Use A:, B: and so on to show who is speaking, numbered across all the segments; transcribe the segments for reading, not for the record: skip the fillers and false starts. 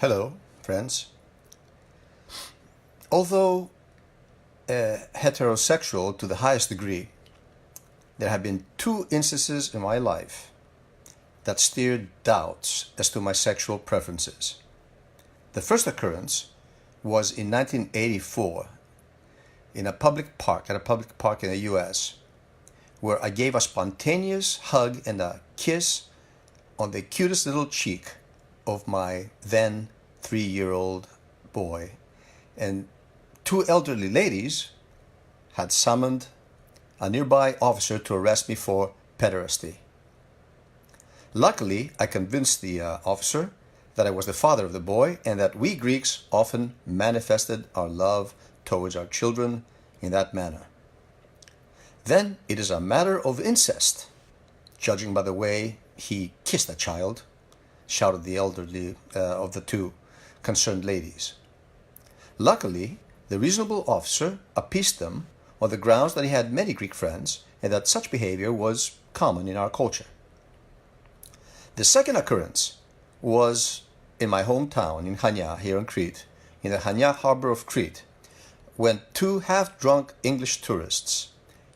A: Hello, friends. Although heterosexual to the highest degree, there have been two instances in my life that stirred doubts as to my sexual preferences. The first occurrence was in 1984 in a public park, in the US, where I gave a spontaneous hug and a kiss on the cutest little cheek of my then 3-year-old boy. And two elderly ladies had summoned a nearby officer to arrest me for pederasty. Luckily, I convinced the officer that I was the father of the boy and that we Greeks often manifested our love towards our children in that manner. Then it is a matter of incest, judging by the way he kissed a child, shouted the elderly of the two concerned ladies. Luckily, the reasonable officer appeased them on the grounds that he had many Greek friends and that such behavior was common in our culture. The second occurrence was in my hometown in Chania, here in Crete, in the Chania harbor of Crete, when two half-drunk English tourists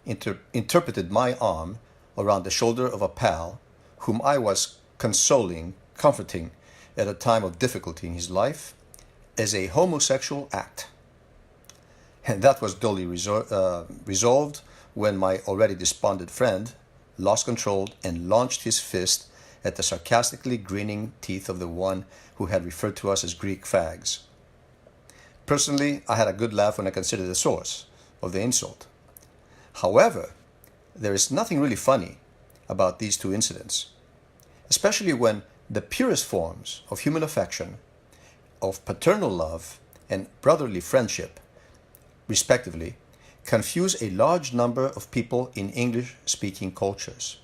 A: interpreted my arm around the shoulder of a pal whom I was comforting at a time of difficulty in his life as a homosexual act. And that was dully resolved when my already despondent friend lost control and launched his fist at the sarcastically grinning teeth of the one who had referred to us as Greek fags. Personally, I had a good laugh when I considered the source of the insult. However, there is nothing really funny about these two incidents, especially when the purest forms of human affection, of paternal love and brotherly friendship, respectively, confuse a large number of people in English-speaking cultures.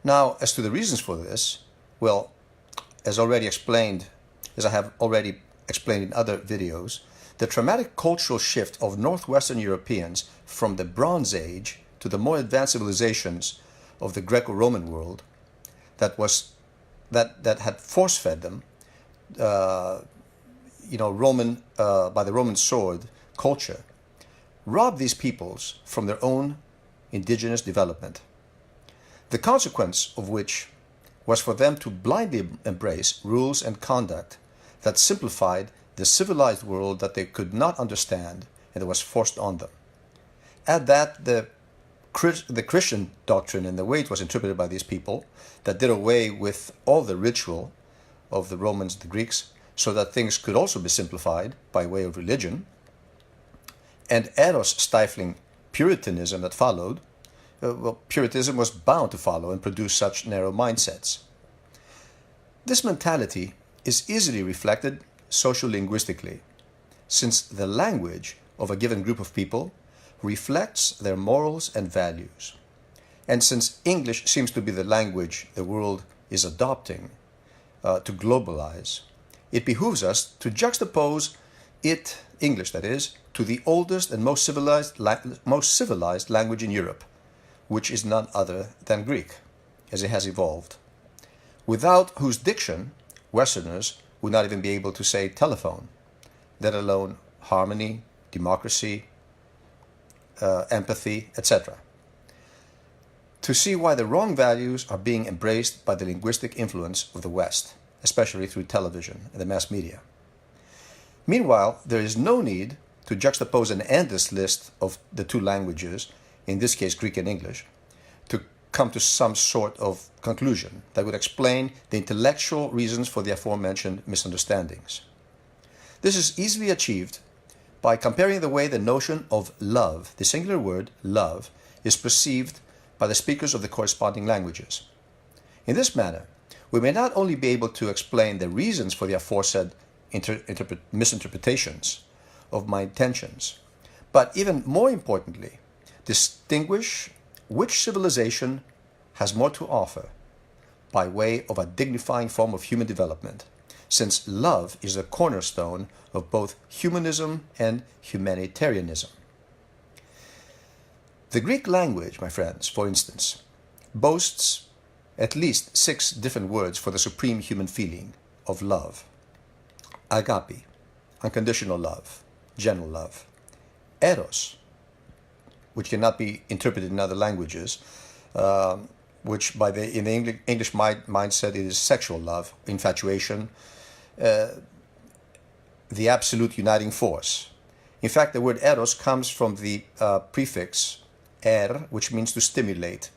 A: Now, as to the reasons for this, well, as I have already explained in other videos, the traumatic cultural shift of Northwestern Europeans from the Bronze Age to the more advanced civilizations of the Greco-Roman world that had force-fed them, by the Roman sword culture, robbed these peoples from their own indigenous development. The consequence of which was for them to blindly embrace rules and conduct that simplified the civilized world that they could not understand and that was forced on them. Add that the Christian doctrine and the way it was interpreted by these people that did away with all the ritual of the Romans and the Greeks so that things could also be simplified by way of religion, and Eros-stifling Puritanism that followed. Puritanism was bound to follow and produce such narrow mindsets. This mentality is easily reflected sociolinguistically, since the language of a given group of people reflects their morals and values. And since English seems to be the language the world is adopting to globalize, it behooves us to juxtapose it, English that is, to the oldest and most civilized language in Europe, which is none other than Greek, as it has evolved, without whose diction Westerners would not even be able to say telephone, let alone harmony, democracy, empathy, etc. To see why the wrong values are being embraced by the linguistic influence of the West, especially through television and the mass media. Meanwhile, there is no need to juxtapose an endless list of the two languages, in this case Greek and English, to come to some sort of conclusion that would explain the intellectual reasons for the aforementioned misunderstandings. This is easily achieved by comparing the way the notion of love, the singular word love, is perceived by the speakers of the corresponding languages. In this manner, we may not only be able to explain the reasons for the aforesaid misinterpretations of my intentions, but even more importantly, distinguish which civilization has more to offer by way of a dignifying form of human development, since love is the cornerstone of both humanism and humanitarianism. The Greek language, my friends, for instance, boasts at least 6 different words for the supreme human feeling of love. Agape, unconditional love, general love. Eros, which cannot be interpreted in other languages, which in the English mindset it is sexual love, infatuation, the absolute uniting force. In fact, the word eros comes from the prefix er, which means to stimulate,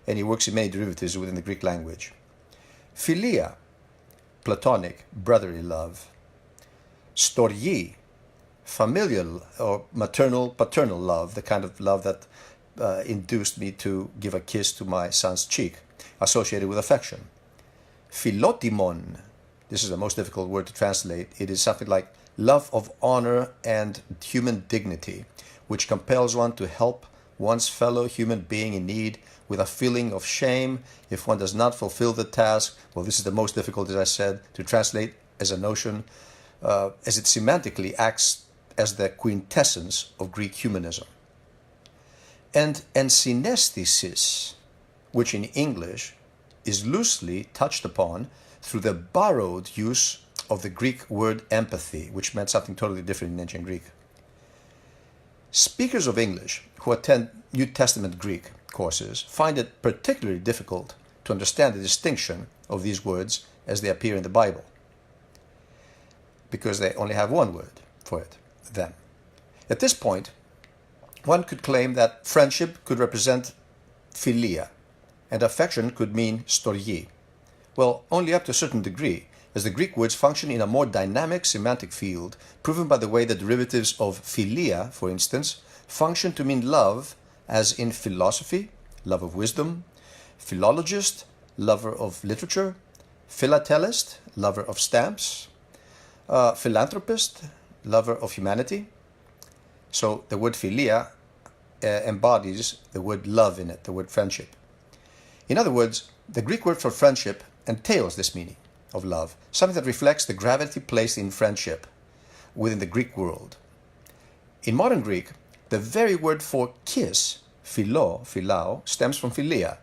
A: and it works in many derivatives within the Greek language. Philia, platonic, brotherly love. Storyi, familial or maternal, paternal love, the kind of love that induced me to give a kiss to my son's cheek, associated with affection. Philotimon, this is the most difficult word to translate. It is something like love of honor and human dignity, which compels one to help one's fellow human being in need with a feeling of shame if one does not fulfill the task. Well, this is the most difficult, as I said, to translate as a notion, as it semantically acts as the quintessence of Greek humanism. And ensynesthesis, which in English is loosely touched upon through the borrowed use of the Greek word empathy, which meant something totally different in ancient Greek. Speakers of English who attend New Testament Greek courses find it particularly difficult to understand the distinction of these words as they appear in the Bible, because they only have one word for it, them. At this point, one could claim that friendship could represent philia, and affection could mean storyi. Well, only up to a certain degree, as the Greek words function in a more dynamic semantic field, proven by the way the derivatives of philia, for instance, function to mean love, as in philosophy, love of wisdom, philologist, lover of literature, philatelist, lover of stamps, philanthropist, lover of humanity. So the word philia embodies the word love in it, the word friendship. In other words, the Greek word for friendship entails this meaning of love, something that reflects the gravity placed in friendship within the Greek world. In modern Greek, the very word for kiss, philao, stems from philia.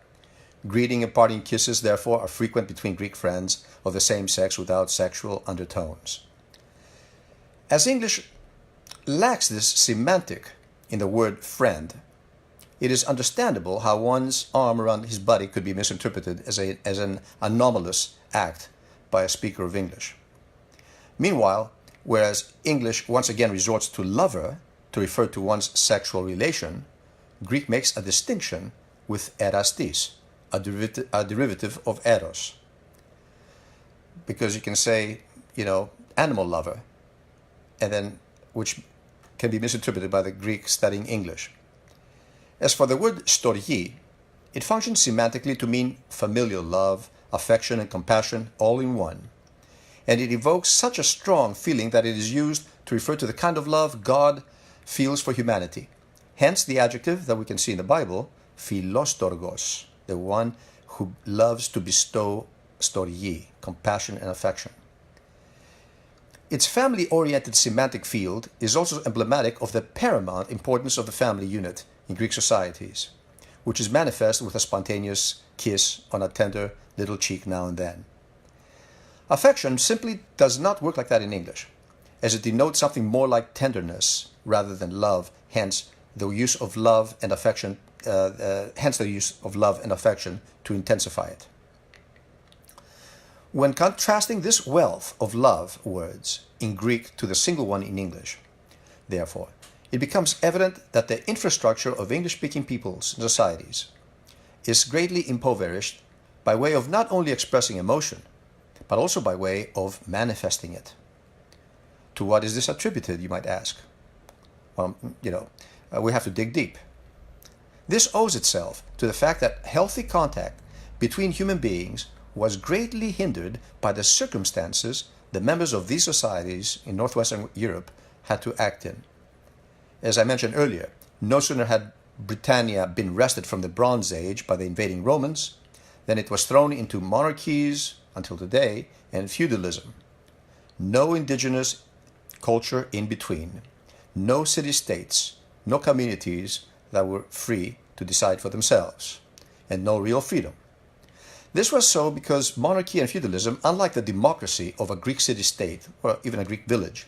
A: Greeting and parting kisses, therefore, are frequent between Greek friends of the same sex without sexual undertones. As English lacks this semantic in the word friend, it is understandable how one's arm around his buddy could be misinterpreted as an anomalous act by a speaker of English. Meanwhile, whereas English once again resorts to lover to refer to one's sexual relation, Greek makes a distinction with erastis, a derivative of eros. Because you can say, animal lover, and then which can be misinterpreted by the Greek studying English. As for the word storyi, it functions semantically to mean familial love, affection, and compassion all in one. And it evokes such a strong feeling that it is used to refer to the kind of love God feels for humanity. Hence the adjective that we can see in the Bible, philostorgos, the one who loves to bestow storyi, compassion and affection. Its family-oriented semantic field is also emblematic of the paramount importance of the family unit in Greek societies, which is manifest with a spontaneous kiss on a tender little cheek now and then. Affection simply does not work like that in English, as it denotes something more like tenderness rather than love, hence the use of love and affection to intensify it. When contrasting this wealth of love words in Greek to the single one in English, therefore, it becomes evident that the infrastructure of English-speaking peoples and societies is greatly impoverished by way of not only expressing emotion, but also by way of manifesting it. To what is this attributed, you might ask? Well, we have to dig deep. This owes itself to the fact that healthy contact between human beings was greatly hindered by the circumstances the members of these societies in northwestern Europe had to act in. As I mentioned earlier, no sooner had Britannia been wrested from the Bronze Age by the invading Romans than it was thrown into monarchies until today and feudalism. No indigenous culture in between, no city-states, no communities that were free to decide for themselves, and no real freedom. This was so because monarchy and feudalism, unlike the democracy of a Greek city-state or even a Greek village,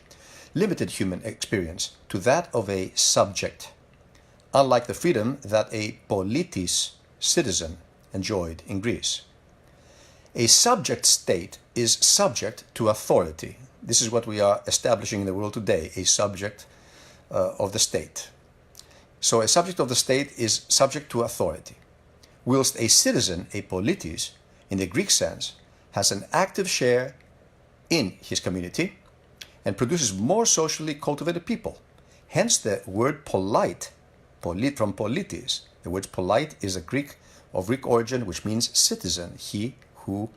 A: limited human experience to that of a subject, unlike the freedom that a politis, citizen, enjoyed in Greece. A subject state is subject to authority. This is what we are establishing in the world today, a subject of the state. So a subject of the state is subject to authority, whilst a citizen, a politis, in the Greek sense, has an active share in his community and produces more socially cultivated people. Hence the word polite, from politis. The word polite is of Greek origin, which means citizen, he who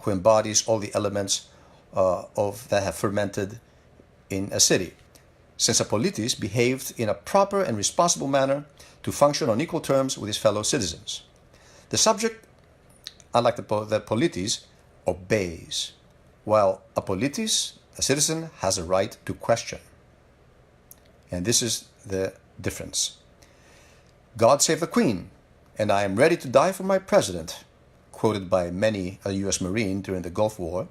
A: embodies all the elements that have fermented in a city. Since a politis behaved in a proper and responsible manner to function on equal terms with his fellow citizens. The subject, unlike the politis, obeys, while a politis, a citizen, has a right to question. And this is the difference. God save the Queen, and I am ready to die for my president, quoted by many a U.S. Marine during the Gulf War,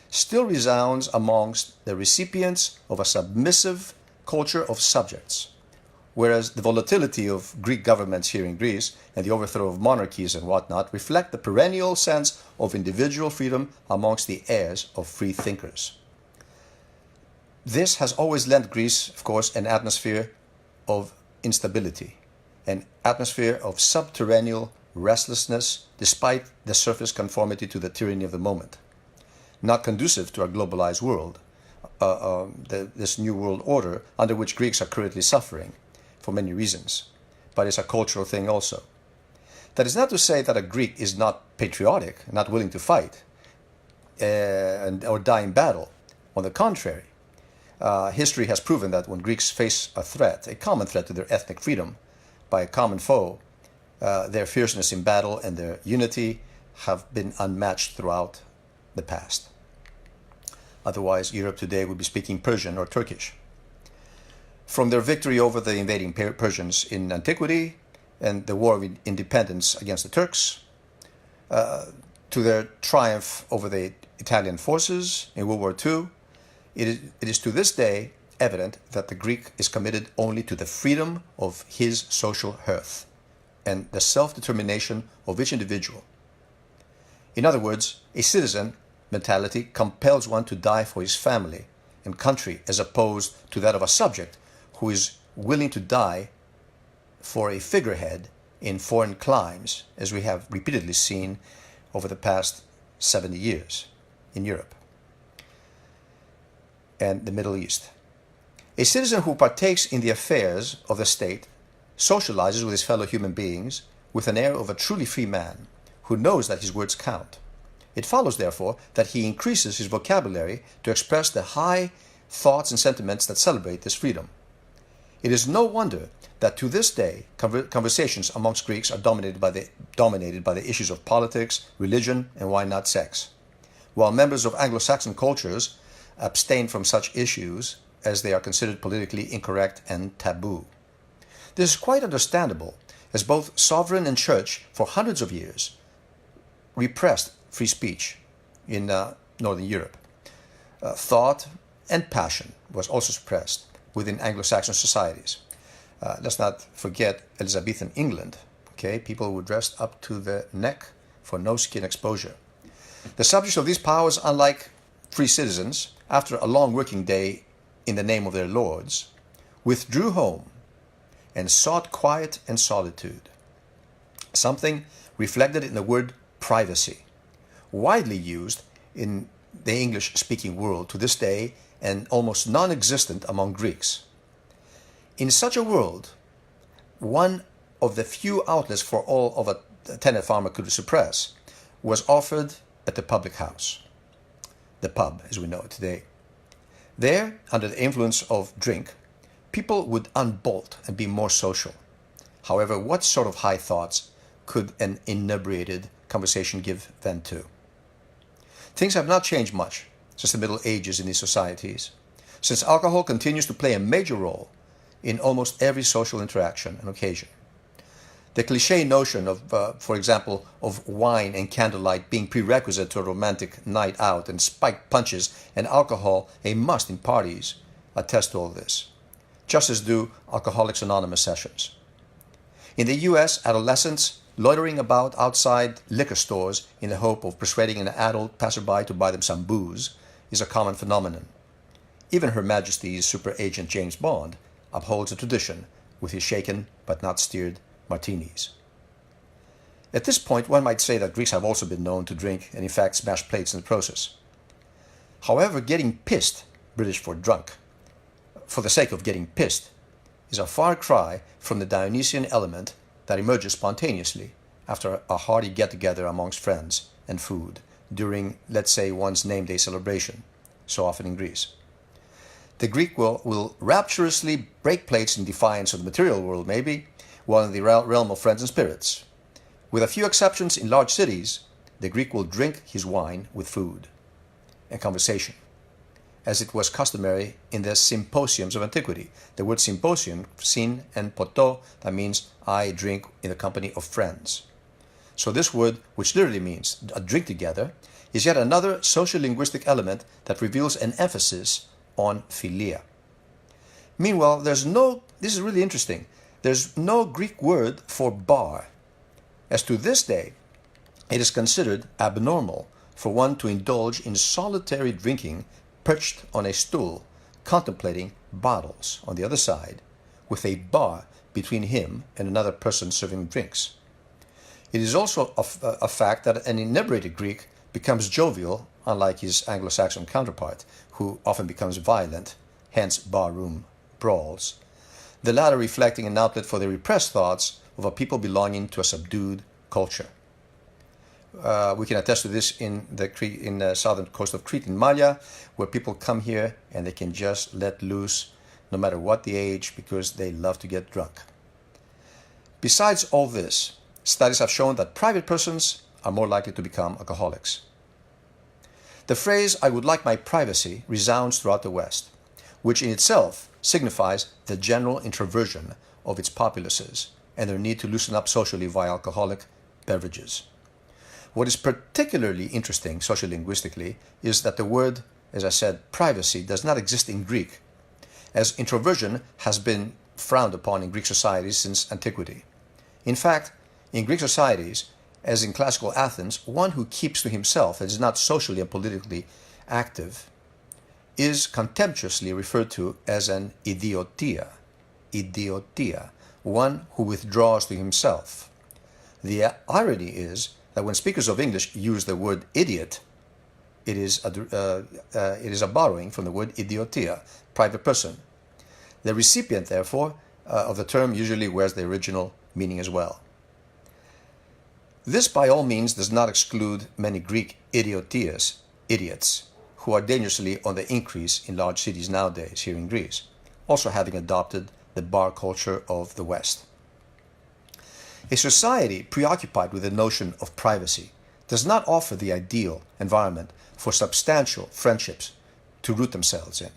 A: still resounds amongst the recipients of a submissive culture of subjects, whereas the volatility of Greek governments here in Greece and the overthrow of monarchies and whatnot reflect the perennial sense of individual freedom amongst the heirs of free thinkers. This has always lent Greece, of course, an atmosphere of instability, an atmosphere of subterranean restlessness despite the surface conformity to the tyranny of the moment. Not conducive to our globalized world, this new world order under which Greeks are currently suffering for many reasons, but it's a cultural thing also. That is not to say that a Greek is not patriotic, not willing to fight or die in battle. On the contrary, history has proven that when Greeks face a threat, a common threat to their ethnic freedom by a common foe, their fierceness in battle and their unity have been unmatched throughout the past. Otherwise, Europe today would be speaking Persian or Turkish. From their victory over the invading Persians in antiquity and the war of independence against the Turks, to their triumph over the Italian forces in World War II, it is to this day evident that the Greek is committed only to the freedom of his social hearth and the self-determination of each individual. In other words, a citizen mentality compels one to die for his family and country as opposed to that of a subject who is willing to die for a figurehead in foreign climes, as we have repeatedly seen over the past 70 years in Europe and the Middle East. A citizen who partakes in the affairs of the state socializes with his fellow human beings with an air of a truly free man who knows that his words count. It follows, therefore, that he increases his vocabulary to express the high thoughts and sentiments that celebrate this freedom. It is no wonder that to this day conversations amongst Greeks are dominated by the issues of politics, religion, and why not sex, while members of Anglo-Saxon cultures abstain from such issues as they are considered politically incorrect and taboo. This is quite understandable, as both sovereign and church for hundreds of years repressed free speech in Northern Europe. Thought and passion was also suppressed within Anglo-Saxon societies. Let's not forget Elizabethan England. Okay, people were dressed up to the neck for no skin exposure. The subjects of these powers, unlike free citizens, after a long working day in the name of their lords, withdrew home and sought quiet and solitude, something reflected in the word privacy, widely used in the English-speaking world to this day and almost non-existent among Greeks. In such a world, one of the few outlets for all of a tenant farmer could suppress was offered at the public house, the pub as we know it today. There, under the influence of drink, people would unbolt and be more social. However, what sort of high thoughts could an inebriated conversation give vent to? Things have not changed much since the Middle Ages in these societies, since alcohol continues to play a major role in almost every social interaction and occasion. The cliché notion of, for example, of wine and candlelight being prerequisite to a romantic night out and spiked punches and alcohol a must in parties attest to all this, just as do Alcoholics Anonymous sessions. In the U.S., adolescents loitering about outside liquor stores in the hope of persuading an adult passerby to buy them some booze is a common phenomenon. Even Her Majesty's Super Agent James Bond upholds a tradition with his shaken but not stirred martinis. At this point, one might say that Greeks have also been known to drink and in fact smash plates in the process. However, getting pissed, British for drunk, for the sake of getting pissed, is a far cry from the Dionysian element that emerges spontaneously after a hearty get-together amongst friends and food during, let's say, one's name day celebration, so often in Greece. The Greek will rapturously break plates in defiance of the material world, maybe, while in the realm of friends and spirits. With a few exceptions in large cities, the Greek will drink his wine with food and conversation, as it was customary in the symposiums of antiquity. The word symposium, syn and poto, that means I drink in the company of friends. So this word, which literally means a drink together, is yet another social-linguistic element that reveals an emphasis on philia. Meanwhile, this is really interesting, there's no Greek word for bar. As to this day, it is considered abnormal for one to indulge in solitary drinking perched on a stool, contemplating bottles on the other side, with a bar between him and another person serving drinks. It is also a fact that an inebriated Greek becomes jovial, unlike his Anglo-Saxon counterpart, who often becomes violent, hence barroom brawls, the latter reflecting an outlet for the repressed thoughts of a people belonging to a subdued culture. We can attest to this in the southern coast of Crete, in Malya, where people come here and they can just let loose no matter what the age because they love to get drunk. Besides all this, studies have shown that private persons are more likely to become alcoholics. The phrase, "I would like my privacy," resounds throughout the West, which in itself signifies the general introversion of its populaces and their need to loosen up socially via alcoholic beverages. What is particularly interesting sociolinguistically is that the word, as I said, privacy, does not exist in Greek, as introversion has been frowned upon in Greek societies since antiquity. In fact, in Greek societies, as in classical Athens, one who keeps to himself and is not socially and politically active is contemptuously referred to as an idiotia, one who withdraws to himself. The irony is that when speakers of English use the word idiot, it is a borrowing from the word idiotia, private person. The recipient, therefore, of the term usually wears the original meaning as well. This, by all means, does not exclude many Greek idiots, who are dangerously on the increase in large cities nowadays here in Greece, also having adopted the bar culture of the West. A society preoccupied with the notion of privacy does not offer the ideal environment for substantial friendships to root themselves in.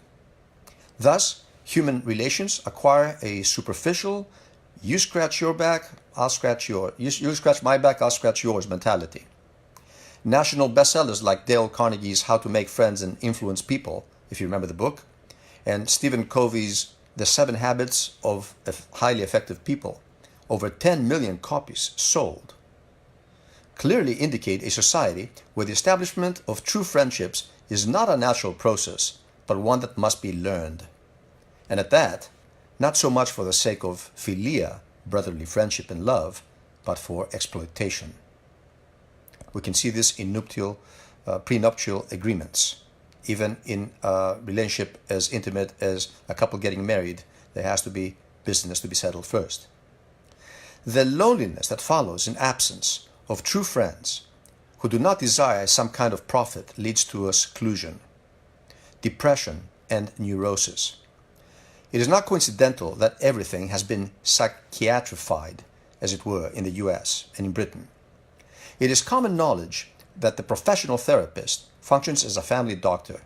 A: Thus, human relations acquire a superficial, you scratch your back, I'll scratch yours. You scratch my back, I'll scratch yours mentality. National bestsellers like Dale Carnegie's How to Make Friends and Influence People, if you remember the book, and Stephen Covey's The 7 Habits of Highly Effective People, over 10 million copies sold, clearly indicate a society where the establishment of true friendships is not a natural process, but one that must be learned. And at that, not so much for the sake of philia, brotherly friendship and love, but for exploitation. We can see this in prenuptial agreements. Even in a relationship as intimate as a couple getting married, there has to be business to be settled first. The loneliness that follows in absence of true friends who do not desire some kind of profit leads to a seclusion, depression, and neurosis. It is not coincidental that everything has been psychiatrified, as it were, in the US and in Britain. It is common knowledge that the professional therapist functions as a family doctor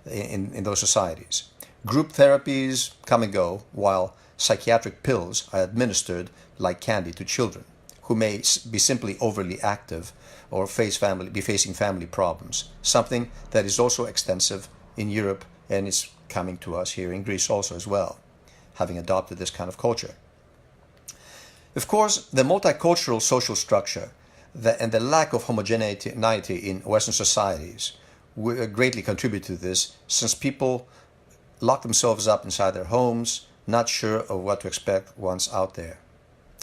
A: in those societies. Group therapies come and go, while psychiatric pills are administered like candy to children who may be simply overly active or be facing family problems, something that is also extensive in Europe and is coming to us here in Greece also as well, having adopted this kind of culture. Of course, the multicultural social structure and the lack of homogeneity in Western societies will greatly contribute to this, since people lock themselves up inside their homes, not sure of what to expect once out there,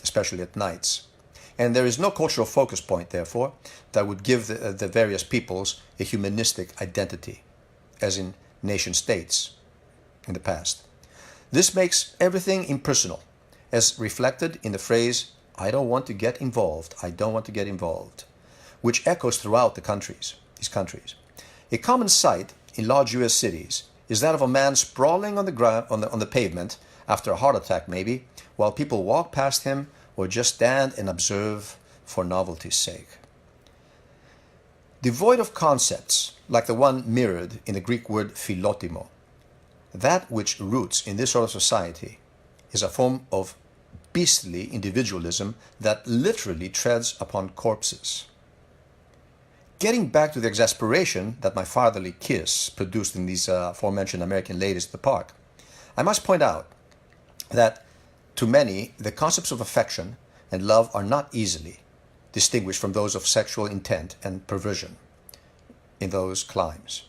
A: especially at nights. And there is no cultural focus point, therefore, that would give the various peoples a humanistic identity, as in nation states in the past. This makes everything impersonal, as reflected in the phrase, "I don't want to get involved, I don't want to get involved," which echoes throughout these countries. A common sight in large US cities is that of a man sprawling on the ground, on the pavement, after a heart attack maybe, while people walk past him or just stand and observe for novelty's sake. Devoid of concepts, like the one mirrored in the Greek word philotimo, that which roots in this sort of society is a form of beastly individualism that literally treads upon corpses. Getting back to the exasperation that my fatherly kiss produced in these aforementioned American ladies at the park, I must point out that to many, the concepts of affection and love are not easily distinguished from those of sexual intent and perversion in those climes.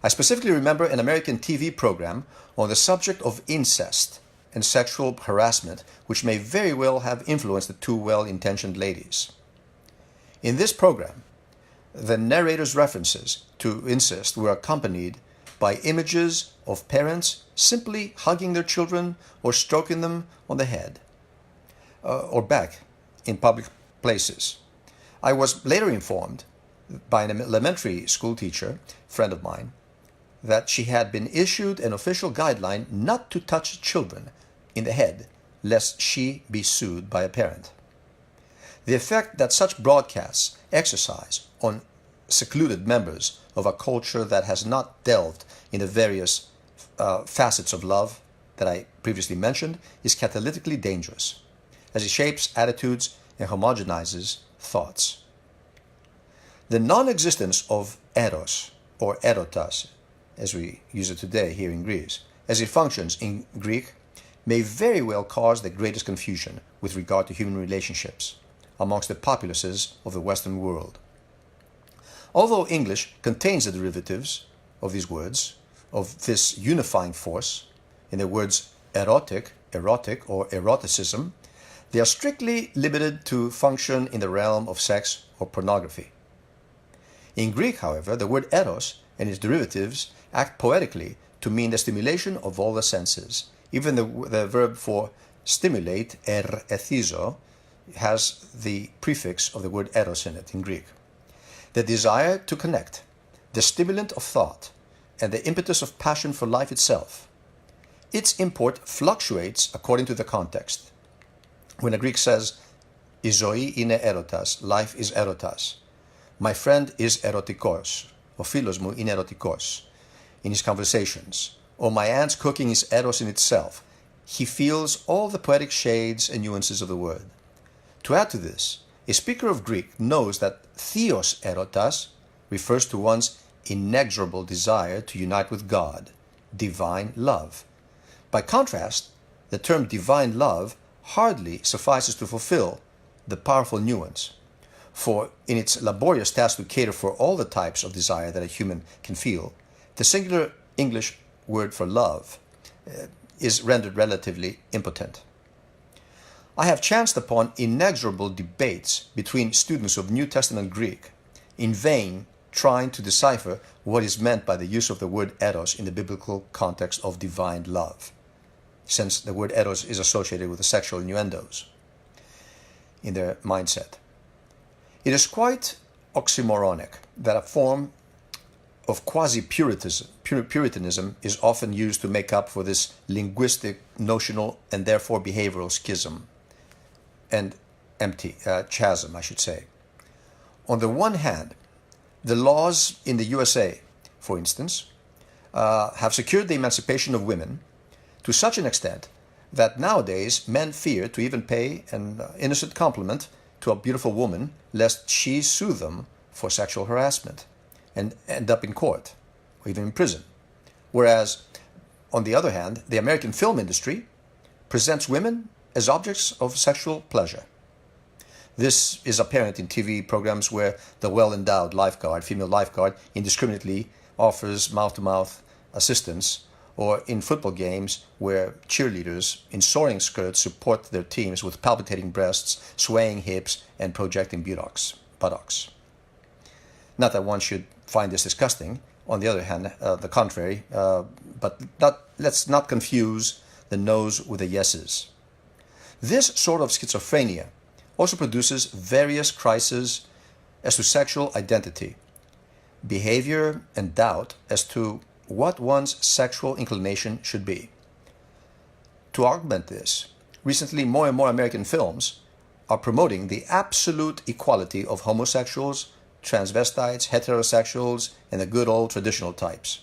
A: I specifically remember an American TV program on the subject of incest and sexual harassment, which may very well have influenced the two well-intentioned ladies. In this program, the narrator's references to incest were accompanied by images of parents simply hugging their children or stroking them on the head or back in public places. I was later informed by an elementary school teacher, friend of mine, that she had been issued an official guideline not to touch children in the head lest she be sued by a parent. The effect that such broadcasts exercise on secluded members of a culture that has not delved in the various facets of love that I previously mentioned is catalytically dangerous, as it shapes attitudes and homogenizes thoughts. The non-existence of eros, or erotas, as we use it today here in Greece, as it functions in Greek, may very well cause the greatest confusion with regard to human relationships amongst the populaces of the Western world. Although English contains the derivatives of these words, of this unifying force, in the words erotic, or eroticism, they are strictly limited to function in the realm of sex or pornography. In Greek, however, the word eros and its derivatives act poetically to mean the stimulation of all the senses. Even the verb for stimulate, ethizo, has the prefix of the word eros in it in Greek. The desire to connect, the stimulant of thought, and the impetus of passion for life itself. Its import fluctuates according to the context. When a Greek says, "Η ζωή είναι έρωτας," life is erotas, "my friend is erotikos," ο φίλος μου είναι erotikos, in his conversations, or "my aunt's cooking is eros in itself," he feels all the poetic shades and nuances of the word. To add to this, a speaker of Greek knows that theos erotas refers to one's inexorable desire to unite with God, divine love. By contrast, the term divine love hardly suffices to fulfill the powerful nuance, for in its laborious task to cater for all the types of desire that a human can feel, the singular English word for love is rendered relatively impotent. I have chanced upon inexorable debates between students of New Testament Greek, in vain trying to decipher what is meant by the use of the word eros in the biblical context of divine love, since the word eros is associated with the sexual innuendos in their mindset. It is quite oxymoronic that a form of quasi-Puritanism is often used to make up for this linguistic, notional, and therefore behavioral schism and chasm, I should say. On the one hand, the laws in the USA, for instance, have secured the emancipation of women to such an extent that nowadays men fear to even pay an innocent compliment to a beautiful woman lest she sue them for sexual harassment and end up in court or even in prison. Whereas, on the other hand, the American film industry presents women as objects of sexual pleasure. This is apparent in TV programs where the well-endowed lifeguard, female lifeguard, indiscriminately offers mouth-to-mouth assistance, or in football games where cheerleaders in soaring skirts support their teams with palpitating breasts, swaying hips, and projecting buttocks. Not that one should find this disgusting, on the other hand, the contrary, but let's not confuse the no's with the yeses. This sort of schizophrenia also produces various crises as to sexual identity, behavior, and doubt as to what one's sexual inclination should be. To augment this, recently more and more American films are promoting the absolute equality of homosexuals, transvestites, heterosexuals, and the good old traditional types.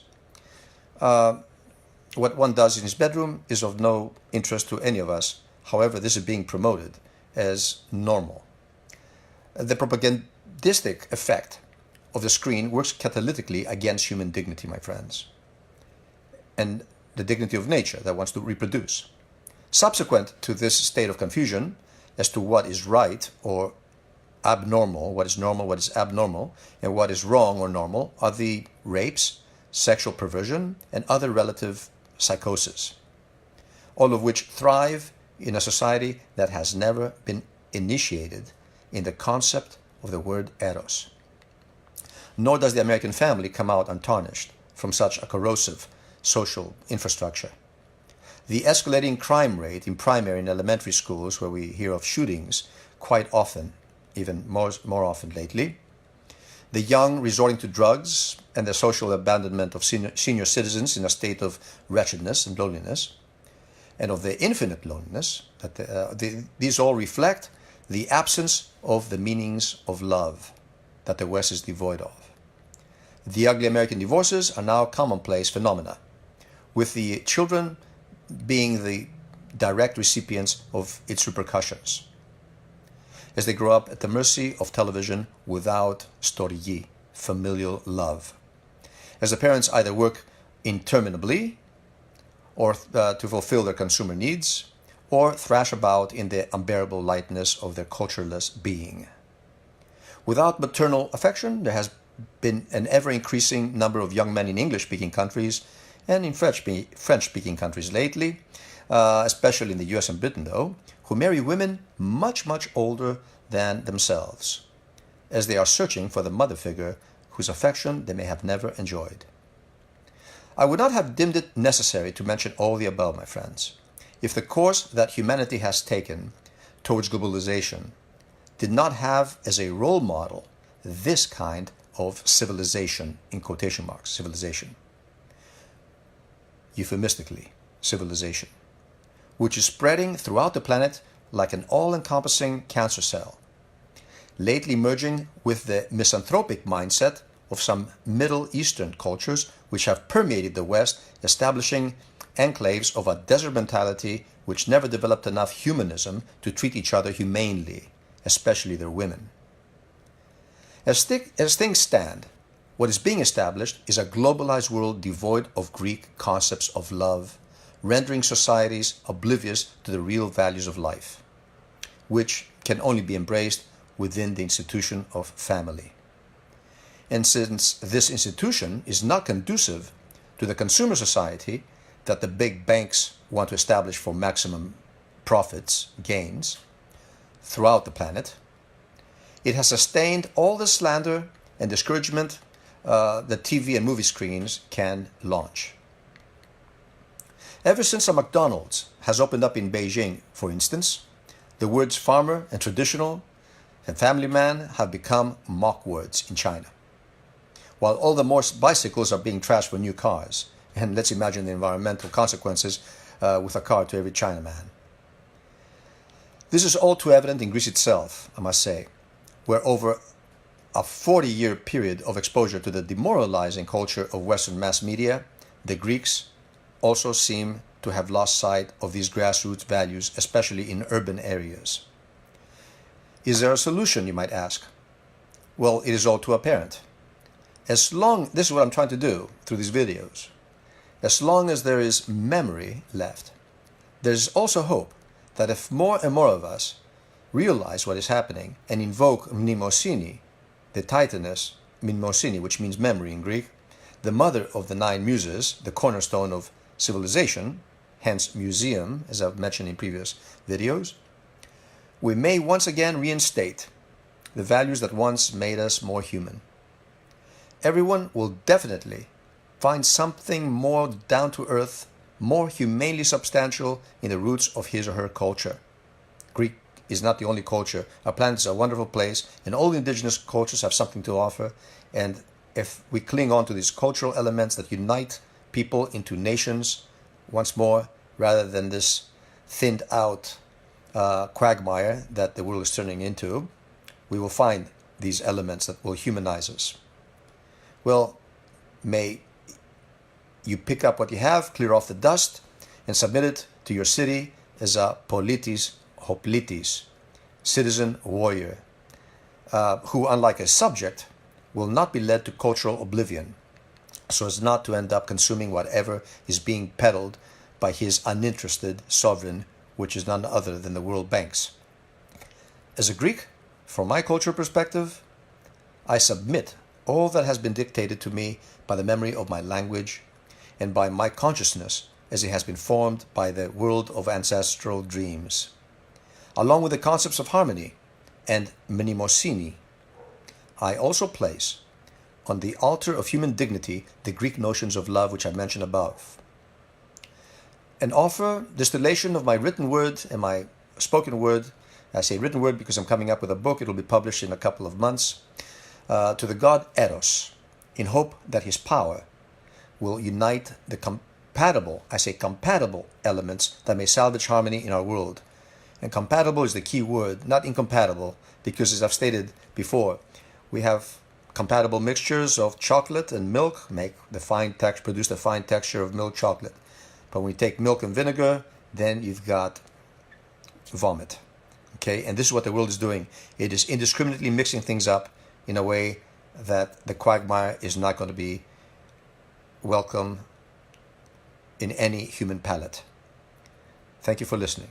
A: What one does in his bedroom is of no interest to any of us. However, this is being promoted as normal. The propagandistic effect of the screen works catalytically against human dignity, my friends, and the dignity of nature that wants to reproduce. Subsequent to this state of confusion as to what is right or abnormal, what is normal, what is abnormal, and what is wrong or normal, are the rapes, sexual perversion, and other relative psychosis, all of which thrive in a society that has never been initiated in the concept of the word eros. Nor does the American family come out untarnished from such a corrosive social infrastructure. The escalating crime rate in primary and elementary schools, where we hear of shootings quite often, even more often lately, the young resorting to drugs, and the social abandonment of senior citizens in a state of wretchedness and loneliness, and of the infinite loneliness, these all reflect the absence of the meanings of love that the West is devoid of. The ugly American divorces are now commonplace phenomena, with the children being the direct recipients of its repercussions, as they grow up at the mercy of television without storyi, familial love, as the parents either work interminably or to fulfill their consumer needs, or thrash about in the unbearable lightness of their cultureless being. Without maternal affection, there has been an ever-increasing number of young men in English-speaking countries and in French-speaking countries lately, especially in the US and Britain though, who marry women much, much older than themselves, as they are searching for the mother figure whose affection they may have never enjoyed. I would not have deemed it necessary to mention all the above, my friends, if the course that humanity has taken towards globalization did not have as a role model this kind of civilization, in quotation marks, civilization, euphemistically, civilization, which is spreading throughout the planet like an all-encompassing cancer cell, lately merging with the misanthropic mindset of some Middle Eastern cultures which have permeated the West, establishing enclaves of a desert mentality which never developed enough humanism to treat each other humanely, especially their women. As things stand, what is being established is a globalized world devoid of Greek concepts of love, rendering societies oblivious to the real values of life, which can only be embraced within the institution of family. And since this institution is not conducive to the consumer society that the big banks want to establish for maximum profits, gains, throughout the planet, it has sustained all the slander and discouragement that TV and movie screens can launch. Ever since a McDonald's has opened up in Beijing, for instance, the words farmer and traditional and family man have become mock words in China, while all the more bicycles are being trashed for new cars. And let's imagine the environmental consequences with a car to every Chinaman. This is all too evident in Greece itself, I must say, where over a 40-year period of exposure to the demoralizing culture of Western mass media, the Greeks also seem to have lost sight of these grassroots values, especially in urban areas. Is there a solution, you might ask? Well, it is all too apparent. This is what I'm trying to do through these videos. As long as there is memory left, there's also hope that if more and more of us realize what is happening and invoke mnemosini, the Titaness, mnemosini, which means memory in Greek, the mother of the 9 muses, the cornerstone of civilization, hence museum, as I've mentioned in previous videos, we may once again reinstate the values that once made us more human. Everyone will definitely find something more down to earth, more humanely substantial in the roots of his or her culture. Greek is not the only culture. Our planet is a wonderful place, and all indigenous cultures have something to offer. And if we cling on to these cultural elements that unite people into nations once more, rather than this thinned out quagmire that the world is turning into, we will find these elements that will humanize us. Well, may you pick up what you have, clear off the dust, and submit it to your city as a politis hoplitis, citizen warrior, who, unlike a subject, will not be led to cultural oblivion, so as not to end up consuming whatever is being peddled by his uninterested sovereign, which is none other than the world banks. As a Greek, from my cultural perspective, I submit all that has been dictated to me by the memory of my language and by my consciousness as it has been formed by the world of ancestral dreams, along with the concepts of harmony and mnemosini. I also place on the altar of human dignity the Greek notions of love which I mentioned above, and offer distillation of my written word and my spoken word. I say written word because I'm coming up with a book. It will be published in a couple of months, to the god Eros, in hope that his power will unite the compatible elements that may salvage harmony in our world. And compatible is the key word, not incompatible, because as I've stated before, we have compatible mixtures of chocolate and milk produce the fine texture of milk chocolate. But when you take milk and vinegar, then you've got vomit. Okay, and this is what the world is doing. It is indiscriminately mixing things up in a way that the quagmire is not going to be welcome in any human palate. Thank you for listening.